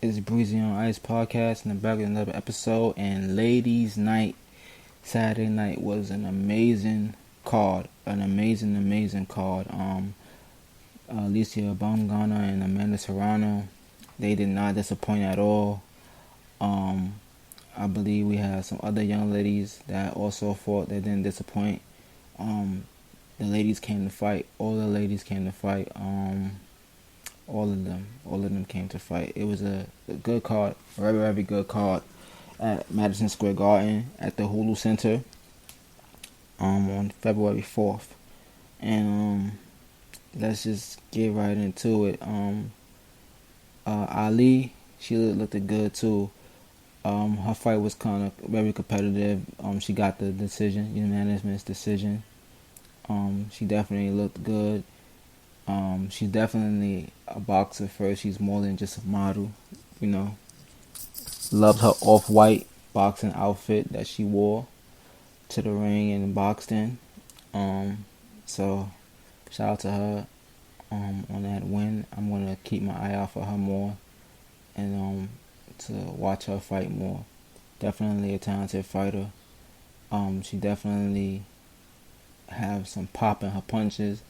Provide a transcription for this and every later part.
It's Breezy on Ice podcast, and back with another episode. And ladies' night, Saturday night was an amazing card, amazing card. Alicia Baumgartner and Amanda Serrano, they did not disappoint at all. Um, I believe we had some other young ladies that also fought that didn't disappoint. Um, the ladies came to fight. All the ladies came to fight. All of them came to fight. It was a good card, a very good card at Madison Square Garden at the Hulu Center on February 4th. And let's just get right into it. Ali, she looked good too. Her fight was kind of very competitive. She got the decision, unanimous decision. She definitely looked good. She's definitely a boxer first. She's more than just a model, you know. Loved her off-white boxing outfit that she wore to the ring and boxed in. So shout out to her on that win. I'm gonna keep my eye out for her more and to watch her fight more. Definitely a talented fighter. She definitely have some pop in her punches.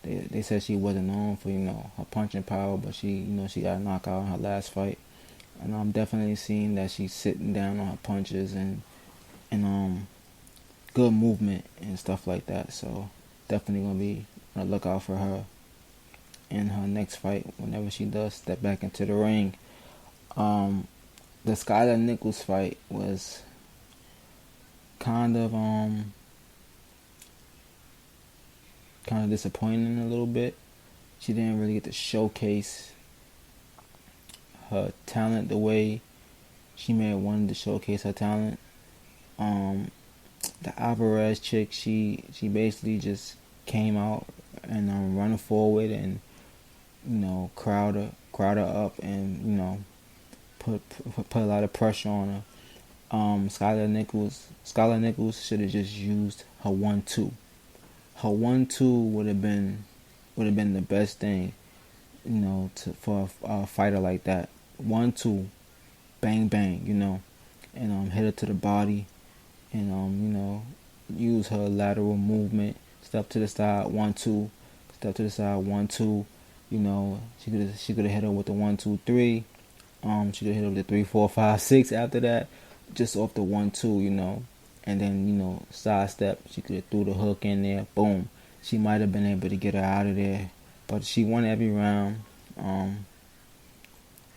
They said she wasn't known for her punching power, but she got knocked out in her last fight, and I'm definitely seeing that she's sitting down on her punches and good movement and stuff like that. So definitely gonna be on the lookout for her in her next fight whenever she does step back into the ring. The Skylar Nichols fight was kind of disappointing a little bit. She didn't really get to showcase her talent the way she may have wanted to showcase her talent. The Alvarez chick, she basically just came out and running forward and crowd her up and put a lot of pressure on her. Skylar Nichols should have just used her 1-2. Her 1-2 would have been the best thing, for a fighter like that. 1-2, bang bang, and hit her to the body, and use her lateral movement, step to the side, 1-2, step to the side, 1-2. She could have hit her with the 1-2-3. She could have hit her with the 3-4-5-6 after that, just off the 1-2, and then sidestep. She could have threw the hook in there, boom. She might have been able to get her out of there, but she won every round.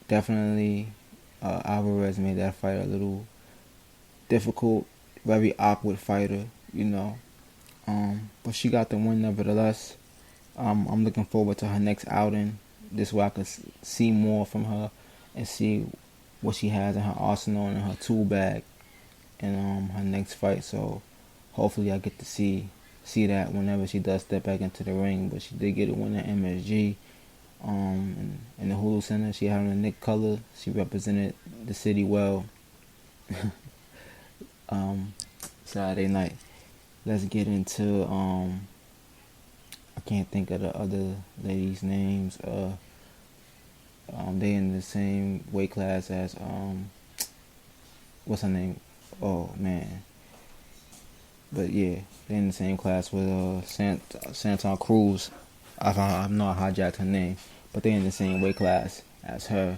Definitely, Alvarez made that fight a little difficult, very awkward fighter, but she got the win nevertheless. I'm looking forward to her next outing. This way I could see more from her and see what she has in her arsenal and in her tool bag in her next fight. So hopefully I get to see that whenever she does step back into the ring. But she did get a win at MSG. In the Hulu Center, she had on the Nick color. She represented the city well. Saturday night. Let's get into I can't think of the other ladies' names. They in the same weight class as what's her name? Oh man. But yeah, they in the same class with Santon Cruz. I'm not hijacked her name, but they in the same weight class as her.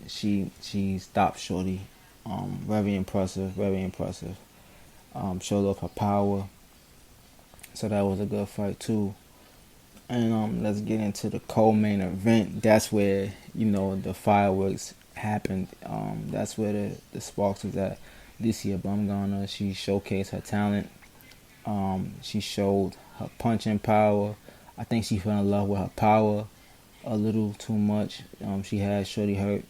She stopped Shorty. Very impressive. Showed off her power. So that was a good fight too. And let's get into the co-main event. That's where the fireworks happened. That's where the sparks was at. Alicia Baumgartner, she showcased her talent. She showed her punching power. I think she fell in love with her power a little too much. She had Shorty hurt.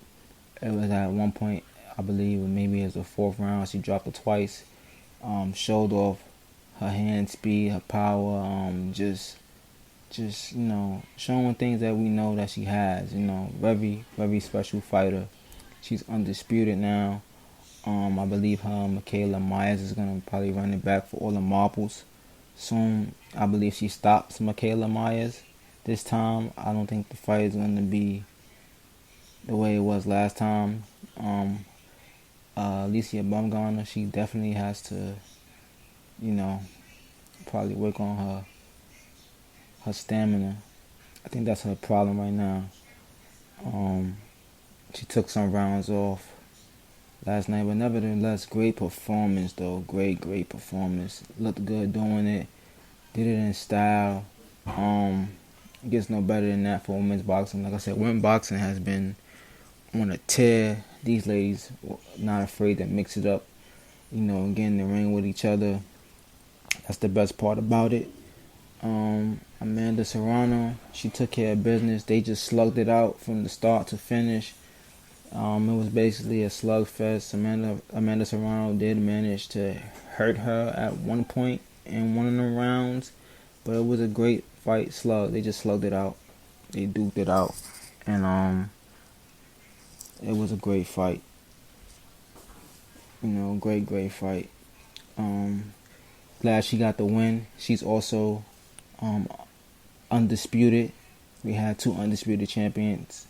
It was at one point, I believe, maybe it was the fourth round. She dropped her twice. Showed off her hand speed, her power. Just showing things that we know that she has. Very special fighter. She's undisputed now. I believe her Michaela Myers is gonna probably run it back for all the marbles soon. I believe she stops Michaela Myers this time. I don't think the fight is gonna be the way it because last time, Alicia Baumgartner, she definitely has to, you know, probably work on her stamina. I think that's her problem right now. She took some rounds off last night, but nevertheless, great performance though. Great performance. Looked good doing it. Did it in style. It gets no better than that for women's boxing. Like I said, women's boxing has been on a tear. These ladies not afraid to mix it up, get in the ring with each other. That's the best part about it. Amanda Serrano, she took care of business. They just slugged it out from the start to finish. It was basically a slugfest. Amanda Serrano did manage to hurt her at one point in one of the rounds, but it was a great fight slug. They just slugged it out. They duked it out, and it was a great fight. Great fight. Glad she got the win. She's also undisputed. We had two undisputed champions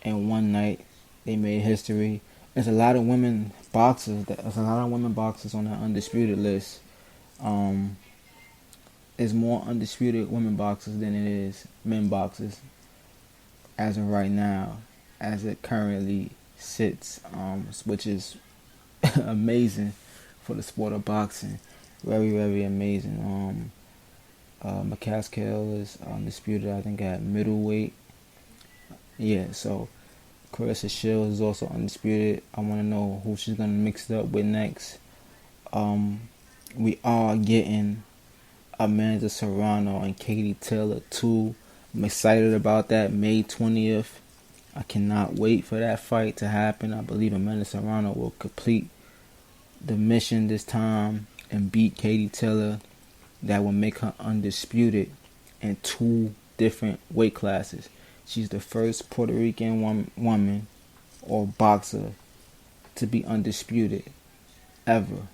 in one night. They made history. There's a lot of women boxers. There's a lot of women boxers on that undisputed list. There's more undisputed women boxers than it is men boxers as of right now, as it currently sits, which is amazing for the sport of boxing. Very amazing. McCaskill is undisputed, I think, at middleweight. Yeah, so Clarissa Shields is also undisputed. I want to know who she's going to mix it up with next. We are getting Amanda Serrano and Katie Taylor too. I'm excited about that. May 20th. I cannot wait for that fight to happen. I believe Amanda Serrano will complete the mission this time and beat Katie Taylor. That will make her undisputed in two different weight classes. She's the first Puerto Rican woman or boxer to be undisputed ever,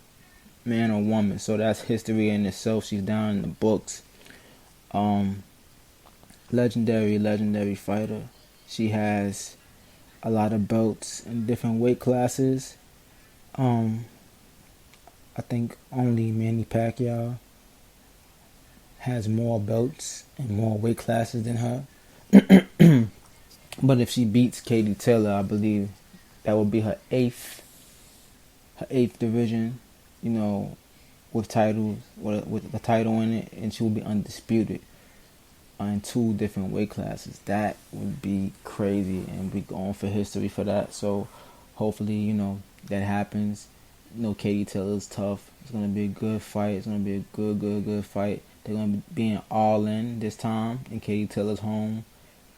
man or woman. So that's history in itself. She's down in the books. Legendary fighter. She has a lot of belts in different weight classes. I think only Manny Pacquiao has more belts and more weight classes than her. But if she beats Katie Taylor, I believe that will be her eighth division, with titles, with a title in it, and she will be undisputed in two different weight classes. That would be crazy, and we going for history for that. So hopefully, that happens. Katie Taylor's tough. It's gonna be a good fight. It's gonna be a good fight. They're gonna be in all in this time in Katie Taylor's home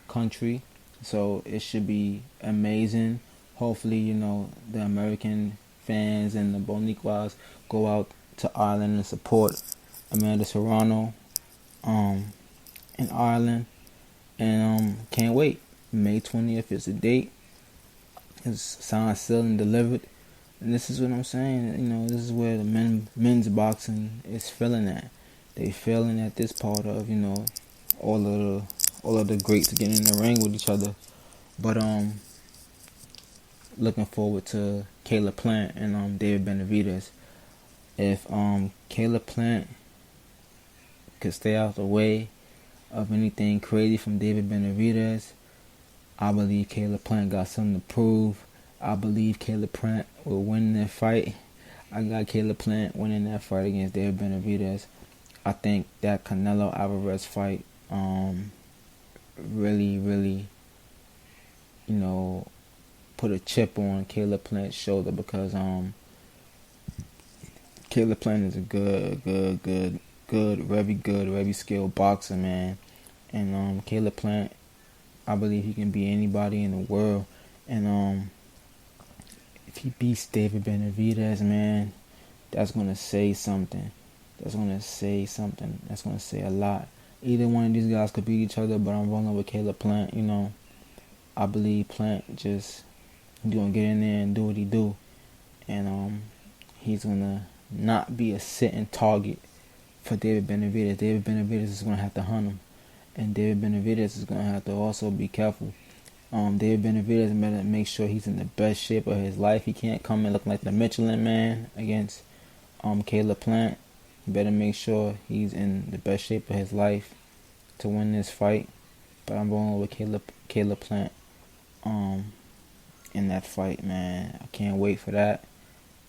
country, so it should be amazing. Hopefully, the American fans and the Boniquas go out to Ireland and support Amanda Serrano in Ireland, and can't wait. May 20th is the date. It's signed, sealed, and delivered. And this is what I'm saying. This is where the men's boxing is feeling at. They feeling at this part of all of the greats getting in the ring with each other. But looking forward to Caleb Plant and David Benavidez. If Caleb Plant could stay out the way of anything crazy from David Benavidez, I believe Caleb Plant got something to prove. I believe Caleb Plant will win that fight. I got Caleb Plant winning that fight against David Benavidez. I think that Canelo Alvarez fight really put a chip on Caleb Plant's shoulder, because Caleb Plant is a very skilled boxer, man. And Caleb Plant, I believe he can beat anybody in the world. And if he beats David Benavidez, man, that's gonna say something. That's gonna say a lot. Either one of these guys could beat each other, but I'm rolling with Caleb Plant. I believe Plant just gonna get in there and do what he do, and he's gonna not be a sitting target for David Benavidez. David Benavidez is gonna have to hunt him, and David Benavidez is gonna have to also be careful David Benavidez better make sure he's in the best shape of his life. He can't come in looking like the Michelin Man against Caleb Plant. He better make sure he's in the best shape of his life to win this fight. But I'm going with Caleb Plant in that fight, man. I can't wait for that.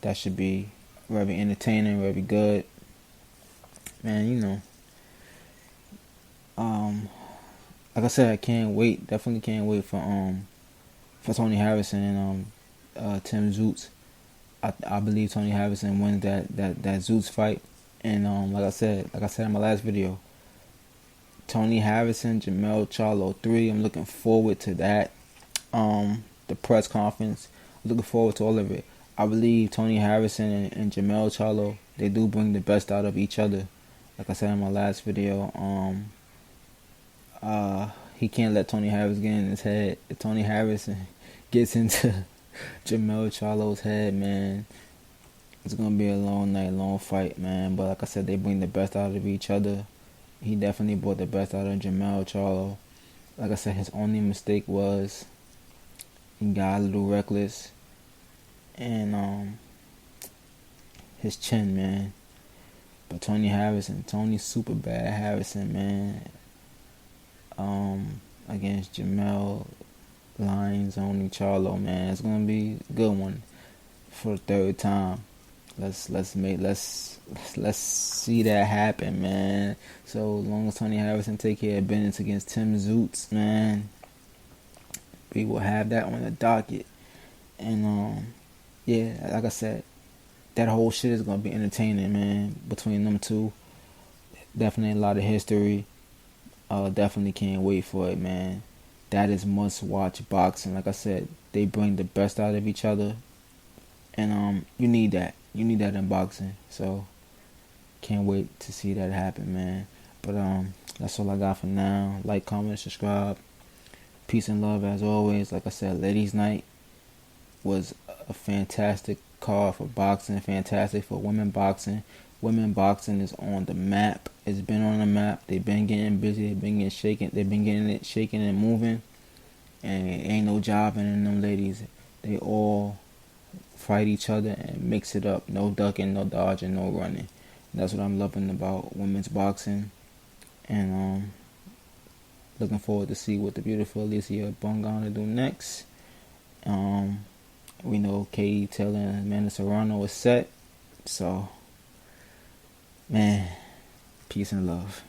That should be very entertaining, very good. Man, like I said, I can't wait. Definitely can't wait for Tony Harrison and Tim Zoots. I believe Tony Harrison wins that Zoots fight. And like I said in my last video, Tony Harrison, Jermell Charlo 3. I'm looking forward to that. The press conference. I'm looking forward to all of it. I believe Tony Harrison and Jermell Charlo, they do bring the best out of each other. Like I said in my last video, he can't let Tony Harrison get in his head. If Tony Harrison gets into Jermell Charlo's head, man, it's gonna be a long night, long fight, man. But like I said, they bring the best out of each other. He definitely brought the best out of Jermell Charlo. Like I said, his only mistake was he got a little reckless, and his chin, man. But Tony's super bad. Harrison, man, against Jermell Lyons, only Charlo, man, it's gonna be a good one for the third time. Let's see that happen, man. So long as Tony Harrison take care of business against Tim Zoots, man, we will have that on the docket. And yeah, like I said, that whole shit is gonna be entertaining, man. Between them two, definitely a lot of history. Definitely can't wait for it, man. That is must-watch boxing. Like I said, they bring the best out of each other, and you need that. You need that in boxing. So can't wait to see that happen, man. But that's all I got for now. Like, comment, subscribe. Peace and love as always. Like I said, ladies' night was a fantastic card for boxing. Fantastic for women boxing. Women boxing is on the map. It's been on the map. They've been getting busy. They've been getting shaken. They've been getting it shaking and moving. And it ain't no jobbing in them ladies. They all fight each other and mix it up. No ducking, no dodging, no running. And that's what I'm loving about women's boxing. And looking forward to see what the beautiful Alicia Bongana do next. We know Katie Taylor and Amanda Serrano is set. So, man, peace and love.